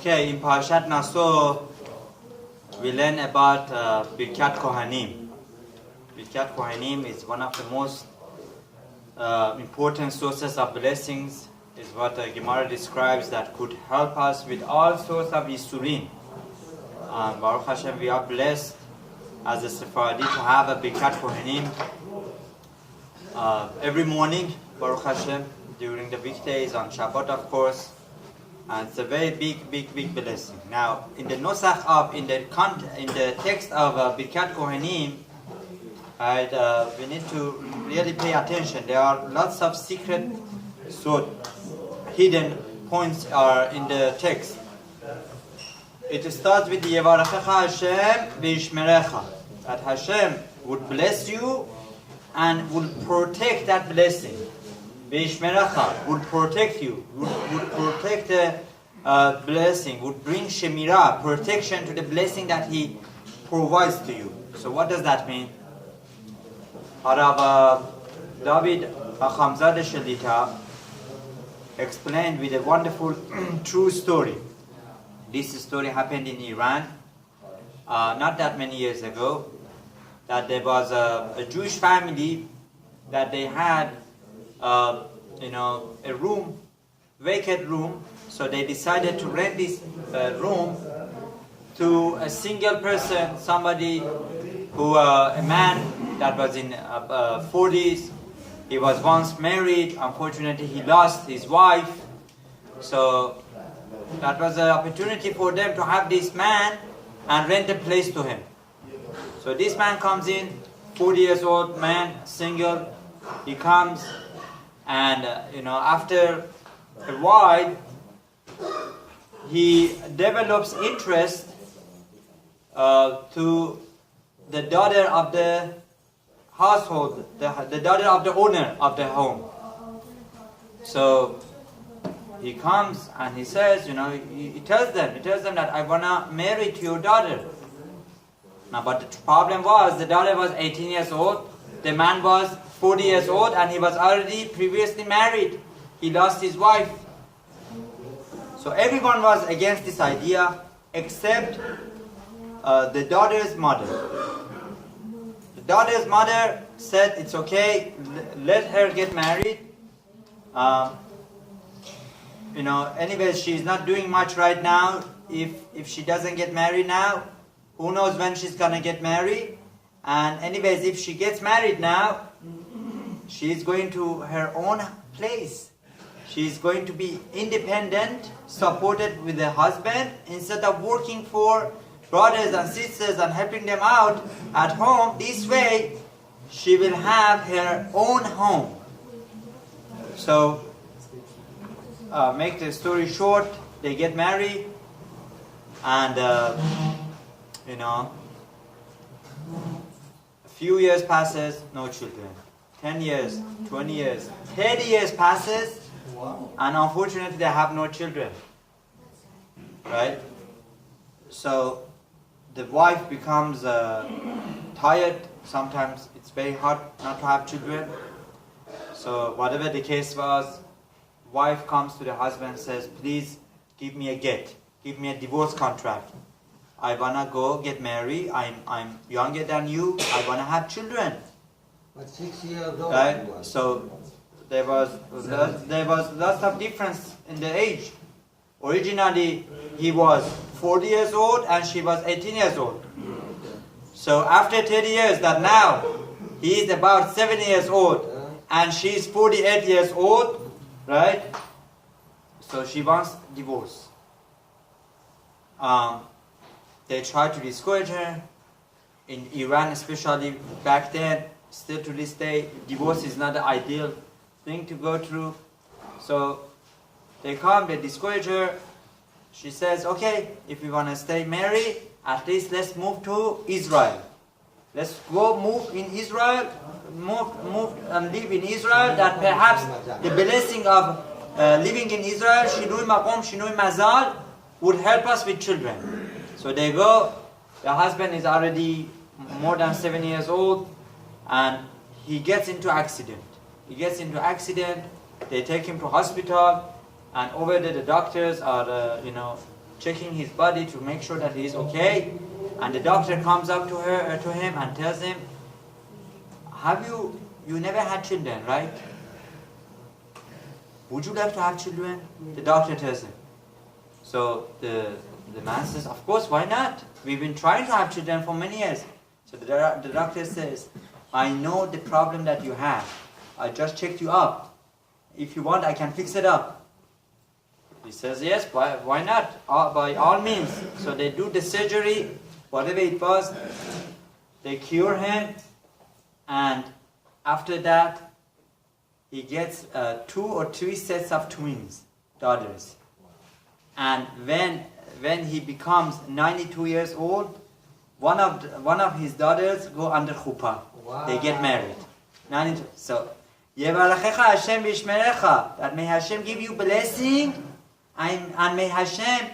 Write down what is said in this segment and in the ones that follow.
Okay, in Birchat Naso, we learn about Birchat Kohanim. Birchat Kohanim is one of the most important sources of blessings, is what Gemara describes, that could help us with all sorts of Yisurin. Baruch Hashem, we are blessed as a Sephardi to have a Birchat Kohanim every morning, Baruch Hashem, during the weekdays, on Shabbat of course. And it's a very big blessing. Now, in the Nosach of, in the text of Birchat Kohanim, we need to really pay attention. There are lots of secret, hidden points are in the text. It starts with Yevarachecha Hashem v'yishmerecha, that Hashem would bless you and would protect that blessing. V'yishmerecha would protect you, would protect the blessing, would bring shemirah, protection to the blessing that He provides to you. So what does that mean? Harav David Achamzadeh Shalita explained with a wonderful true story. This story happened in Iran not that many years ago, that there was a Jewish family that they had a room, vacant room, so they decided to rent this room to a single person, somebody who, a man that was in 40s. He was once married. Unfortunately, he lost his wife. So that was an opportunity for them to have this man and rent a place to him. So this man comes in, 40 years old man, single. He comes and, after a while, he develops interest to the daughter of the household, the daughter of the owner of the home. So he comes and he says, he tells them that I wanna marry to your daughter. Now, but the problem was, the daughter was 18 years old, the man was 40 years old, and he was already previously married. He lost his wife. So everyone was against this idea except the daughter's mother. The daughter's mother said it's okay, let her get married. Anyways, she's not doing much right now. If she doesn't get married now, who knows when she's gonna get married. And anyways, if she gets married now, she's going to her own place. She's going to be independent, supported with her husband, instead of working for brothers and sisters and helping them out at home. This way, she will have her own home. So, make the story short, they get married, and a few years passes, no children. 10 years, 20 years, 30 years passes, and unfortunately they have no children. Right? So the wife becomes tired. Sometimes it's very hard not to have children. So whatever the case was, wife comes to the husband and says, please give me a get, give me a divorce contract. I wanna go get married. I'm younger than you. I wanna have children. But 6 years old. Right? So there was lots of difference in the age. Originally he was 40 years old and she was 18 years old. So after 30 years, that now he is about 70 years old and she is 48 years old, right? So she wants divorce. They try to discourage her. In Iran especially, back then, still to this day, divorce is not the ideal thing to go through. So they come, they discourage her. She says, okay, if you want to stay married, at least let's move to Israel. Let's go move in Israel, move and live in Israel, that perhaps the blessing of living in Israel, Shinui Makom, Shinui Mazal, would help us with children. So they go, the husband is already more than 7 years old, and he gets into accident. They take him to hospital, and over there the doctors are, checking his body to make sure that he is okay. And the doctor comes up to him and tells him, you never had children, right? Would you like to have children? The doctor tells him. So the man says, of course, why not? We've been trying to have children for many years. So the doctor says, I know the problem that you have. I just checked you up. If you want, I can fix it up. He says, yes, why not? By all means. So they do the surgery, whatever it was. They cure him. And after that, he gets 2 or 3 sets of twins, daughters. And when he becomes 92 years old, one of his daughters go under chuppah. Wow. They get married. 92. So, that may Hashem give you blessing, and may Hashem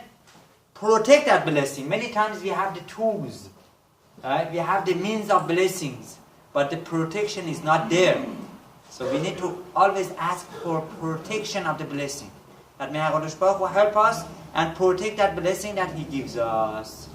protect that blessing. Many times we have the tools, right? We have the means of blessings, but the protection is not there. So we need to always ask for protection of the blessing. That may HaKadosh Baruch Hu help us and protect that blessing that He gives us.